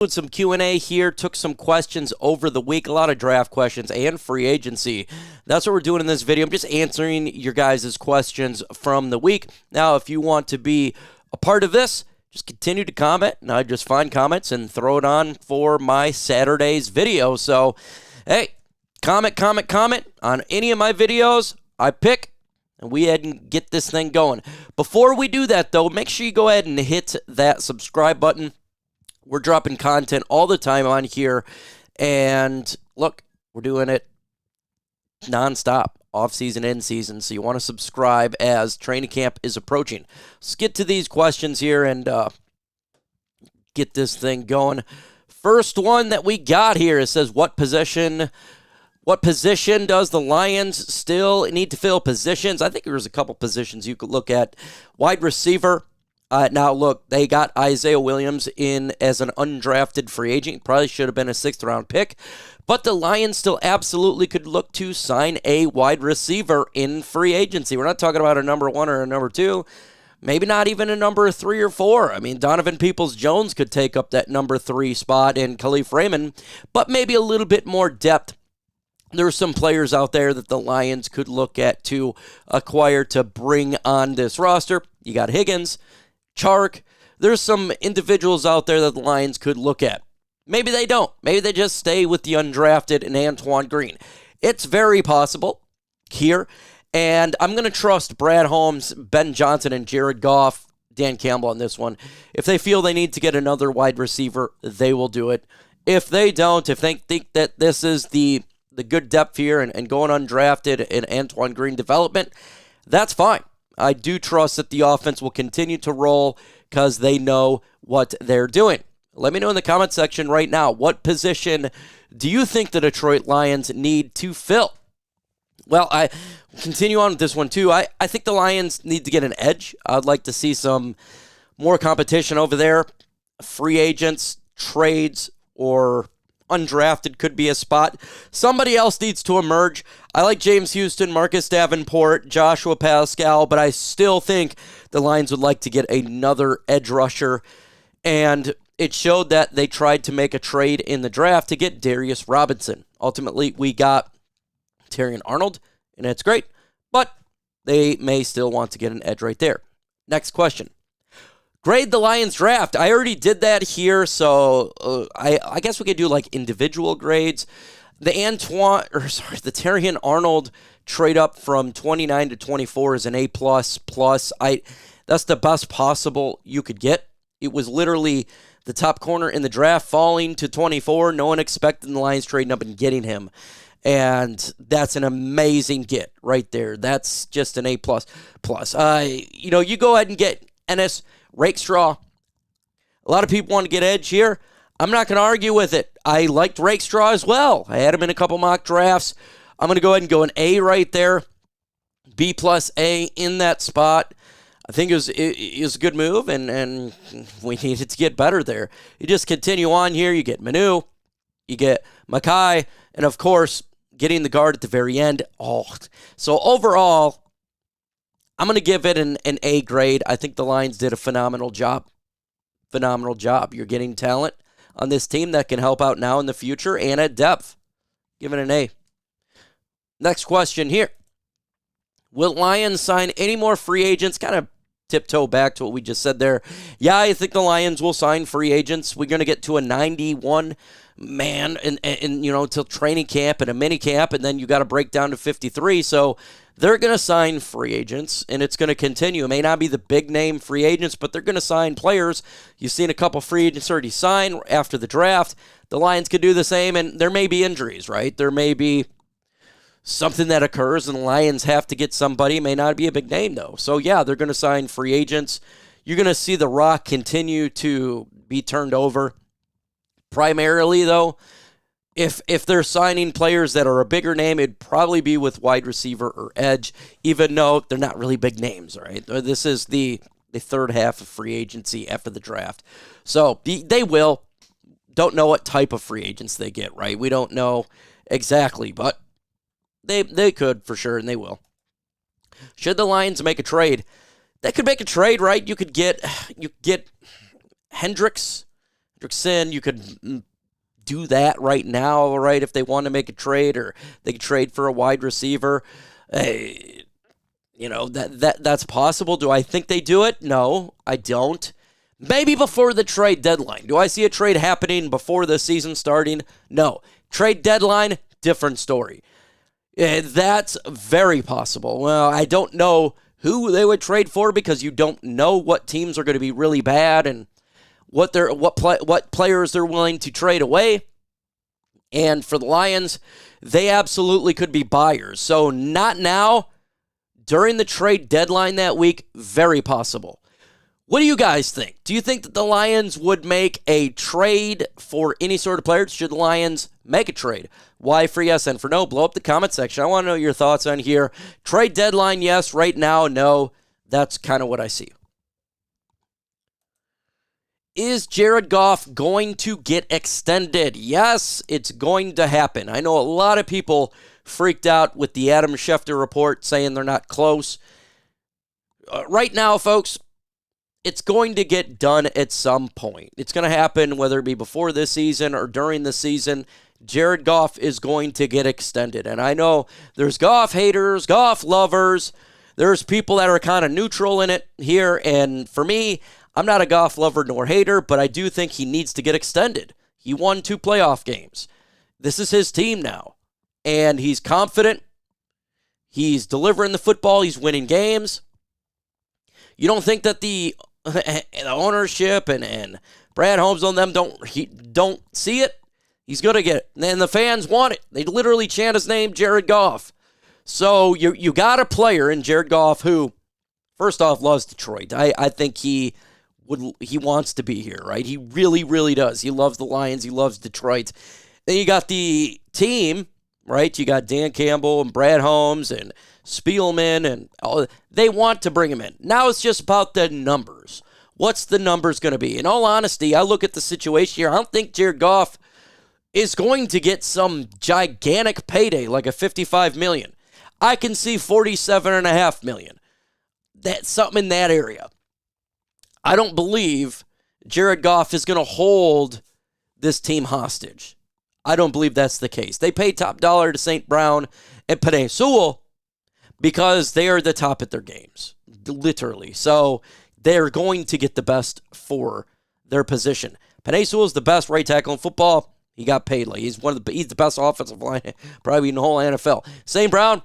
Doing some Q&A here, took some questions over the week, a lot of draft questions and free agency. That's what we're doing in this video. I'm just answering your guys' questions from the week. Now, if you want to be a part of this, just continue to comment, and I just find comments and throw it on for my Saturday's video. So, hey, comment on any of my videos. I pick, and we head and get this thing going. Before we do that, though, make sure you go ahead and hit that subscribe button. We're dropping content all the time on here, and look, we're doing it nonstop, off-season, in-season, so you want to subscribe as training camp is approaching. Let's get to these questions here and get this thing going. First one that we got here, it says, what position does the Lions still need to fill positions? I think there's a couple positions you could look at. Wide receiver. Now, look, they got Isaiah Williams in as an undrafted free agent. Probably should have been a sixth-round pick. But the Lions still absolutely could look to sign a wide receiver in free agency. We're not talking about a number one or a number two. Maybe not even a number 3 or 4. I mean, Donovan Peoples-Jones could take up that number 3 spot in Khalif Raymond. But maybe a little bit more depth. There are some players out there that the Lions could look at to acquire to bring on this roster. You got Higgins, Chark. There's some individuals out there that the Lions could look at. Maybe they don't. Maybe they just stay with the undrafted and Antoine Green. It's very possible here. And I'm going to trust Brad Holmes, Ben Johnson, and Jared Goff, Dan Campbell on this one. If they feel they need to get another wide receiver, they will do it. If they don't, if they think that this is the good depth here and going undrafted in Antoine Green development, that's fine. I do trust that the offense will continue to roll because they know what they're doing. Let me know in the comment section right now, what position do you think the Detroit Lions need to fill? Well, I continue on with this one too. I think the Lions need to get an edge. I'd like to see some more competition over there. Free agents, trades, or undrafted could be a spot. Somebody else needs to emerge. I like James Houston, Marcus Davenport, Joshua Pascal, but I still think the Lions would like to get another edge rusher. And it showed that they tried to make a trade in the draft to get Darius Robinson. Ultimately, we got Terrion Arnold, and it's great, but they may still want to get an edge right there. Next question. Grade the Lions draft. I already did that here, so I guess we could do like individual grades. The Terrion Arnold trade up from 29 to 24 is an A++. That's the best possible you could get. It was literally the top corner in the draft falling to 24. No one expected the Lions trading up and getting him. And that's an amazing get right there. That's just an A++. You go ahead and get Ennis, Rakestraw. A lot of people want to get edge here. I'm not going to argue with it. I liked Rakestraw as well. I had him in a couple mock drafts. I'm going to go ahead and go an A right there. B+A in that spot. I think it was a good move, and we needed to get better there. You just continue on here. You get Manu. You get Mackay. And, of course, getting the guard at the very end. So overall, I'm going to give it an A grade. I think the Lions did a phenomenal job. Phenomenal job. You're getting talent on this team that can help out now in the future and at depth. Give it an A. Next question here. Will Lions sign any more free agents? Kind of tiptoe back to what we just said there. Yeah, I think the Lions will sign free agents. We're going to get to a 91 man and until training camp and a mini camp, and then you got to break down to 53. So they're going to sign free agents, and it's going to continue. It may not be the big name free agents, but they're going to sign players. You've seen a couple free agents already sign after the draft. The Lions could do the same, and there may be injuries, right? There may be something that occurs, and the Lions have to get somebody. It may not be a big name, though. So, yeah, they're going to sign free agents. You're going to see the rock continue to be turned over. Primarily, though, if they're signing players that are a bigger name, it'd probably be with wide receiver or edge, even though they're not really big names, right? This is the third half of free agency after the draft. So they will. Don't know what type of free agents they get, right? We don't know exactly, but they could for sure, and they will. Should the Lions make a trade? They could make a trade, right? You get Hendricks. Hendrickson, you could do that right now, right? If they want to make a trade, or they could trade for a wide receiver. That's possible. Do I think they do it? No, I don't. Maybe before the trade deadline. Do I see a trade happening before the season starting? No. Trade deadline, different story. That's very possible. Well, I don't know who they would trade for, because you don't know what teams are going to be really bad and what players they're willing to trade away. And for the Lions, they absolutely could be buyers. So not now. During the trade deadline that week, very possible. What do you guys think? Do you think that the Lions would make a trade for any sort of player? Should the Lions make a trade? Y for yes and for no. Blow up the comment section. I want to know your thoughts on here. Trade deadline, yes. Right now, no. That's kind of what I see. Is Jared Goff going to get extended? Yes, it's going to happen. I know a lot of people freaked out with the Adam Schefter report saying they're not close. Right now, folks, it's going to get done at some point. It's going to happen whether it be before this season or during the season. Jared Goff is going to get extended. And I know there's Goff haters, Goff lovers. There's people that are kind of neutral in it here. And for me, I'm not a Goff lover nor hater, but I do think he needs to get extended. He won 2 playoff games. This is his team now. And he's confident. He's delivering the football. He's winning games. You don't think that the ownership and Brad Holmes on them don't see it? He's going to get it. And the fans want it. They literally chant his name, Jared Goff. So you got a player in Jared Goff who, first off, loves Detroit. I think he wants to be here, right? He really, really does. He loves the Lions. He loves Detroit. Then you got the team, right? You got Dan Campbell and Brad Holmes and Spielman, and all. They want to bring him in. Now it's just about the numbers. What's the numbers going to be? In all honesty, I look at the situation here. I don't think Jared Goff is going to get some gigantic payday like a $55 million. I can see $47.5 million. That's something in that area. I don't believe Jared Goff is going to hold this team hostage. I don't believe that's the case. They pay top dollar to St. Brown and Penei Sewell because they are the top at their games, literally. So they're going to get the best for their position. Penei Sewell is the best right tackle in football. He got paid like he's the best offensive line probably in the whole NFL. St. Brown,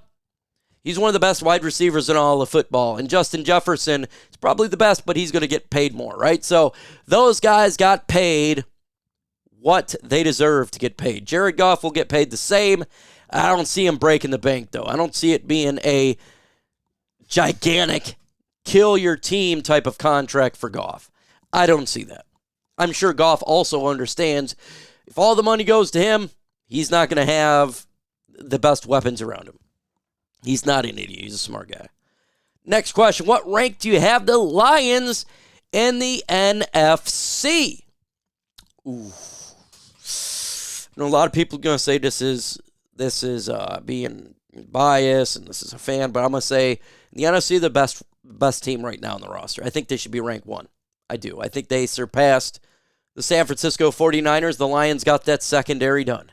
he's one of the best wide receivers in all of football. And Justin Jefferson is probably the best, but he's going to get paid more, right? So those guys got paid what they deserve to get paid. Jared Goff will get paid the same. I don't see him breaking the bank, though. I don't see it being a gigantic kill your team type of contract for Goff. I don't see that. I'm sure Goff also understands if all the money goes to him, he's not going to have the best weapons around him. He's not an idiot. He's a smart guy. Next question. What rank do you have the Lions in the NFC? Ooh. I know a lot of people are going to say this is being biased and this is a fan, but I'm going to say the NFC the best team right now on the roster. I think they should be ranked 1. I do. I think they surpassed the San Francisco 49ers. The Lions got that secondary done.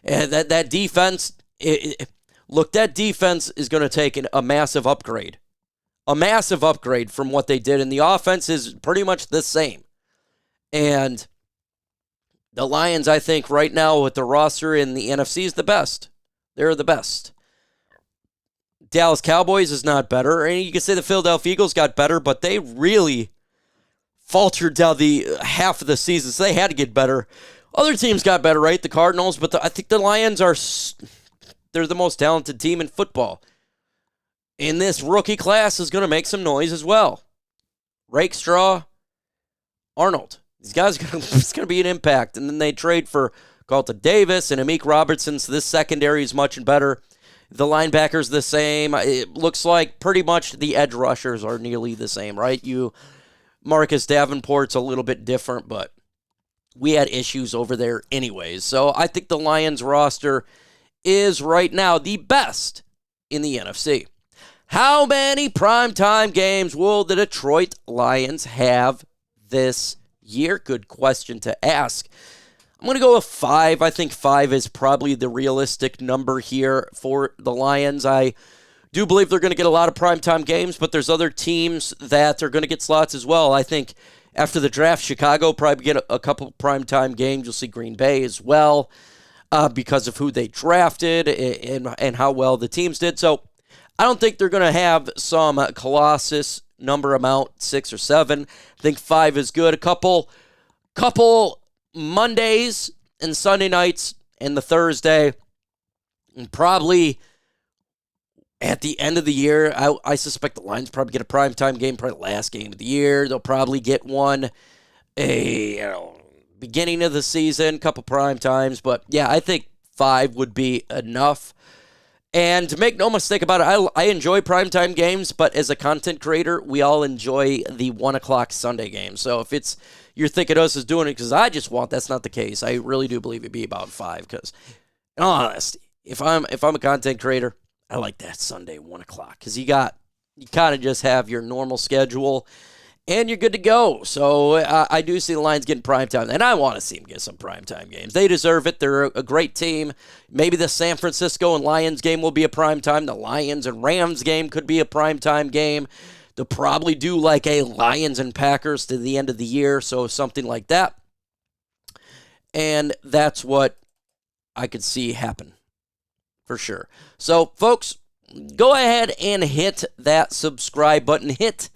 And that defense, that defense is going to take a massive upgrade. A massive upgrade from what they did. And the offense is pretty much the same. And the Lions, I think, right now with the roster in the NFC is the best. They're the best. Dallas Cowboys is not better. And you can say the Philadelphia Eagles got better, but they really faltered down the half of the season, so they had to get better. Other teams got better, right? The Cardinals, but I think the Lions they're the most talented team in football. And this rookie class is going to make some noise as well. Rakestraw, Arnold. These guys, it's going to be an impact. And then they trade for Carlton Davis and Amik Robertson, so this secondary is much better. The linebackers the same. It looks like pretty much the edge rushers are nearly the same, right? Marcus Davenport's a little bit different, but we had issues over there anyways. So I think the Lions roster is right now the best in the NFC. How many primetime games will the Detroit Lions have this year? Good question to ask. I'm going to go with 5. I think 5 is probably the realistic number here for the Lions. I do believe they're going to get a lot of primetime games, but there's other teams that are going to get slots as well. I think after the draft, Chicago probably get a couple primetime games. You'll see Green Bay as well because of who they drafted and how well the teams did. So I don't think they're going to have some Colossus number amount, 6 or 7. I think 5 is good. A couple Mondays and Sunday nights and the Thursday, and probably at the end of the year, I suspect the Lions probably get a primetime game, probably the last game of the year. They'll probably get one beginning of the season, couple prime times. But yeah, I think 5 would be enough. And to make no mistake about it, I enjoy primetime games, but as a content creator, we all enjoy the 1 o'clock Sunday game. So if you're thinking us as doing it because I just want, that's not the case. I really do believe it'd be about 5 because, in all honesty, if I'm a content creator, I like that Sunday 1 o'clock because you kind of just have your normal schedule and you're good to go. So I do see the Lions getting primetime, and I want to see them get some primetime games. They deserve it. They're a great team. Maybe the San Francisco and Lions game will be a primetime. The Lions and Rams game could be a primetime game. They'll probably do like a Lions and Packers to the end of the year, so something like that. And that's what I could see happen for sure. So, folks, go ahead and hit that subscribe button. Hit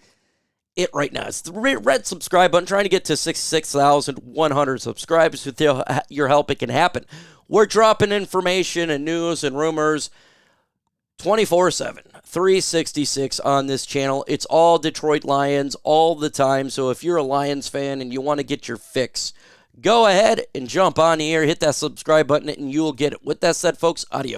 it right now. It's the red subscribe button. Trying to get to 66,100 subscribers. With your help, it can happen. We're dropping information and news and rumors 24/7, 366 on this channel. It's all Detroit Lions all the time. So if you're a Lions fan and you want to get your fix, go ahead and jump on here, hit that subscribe button, and you'll get it. With that said, folks, adios.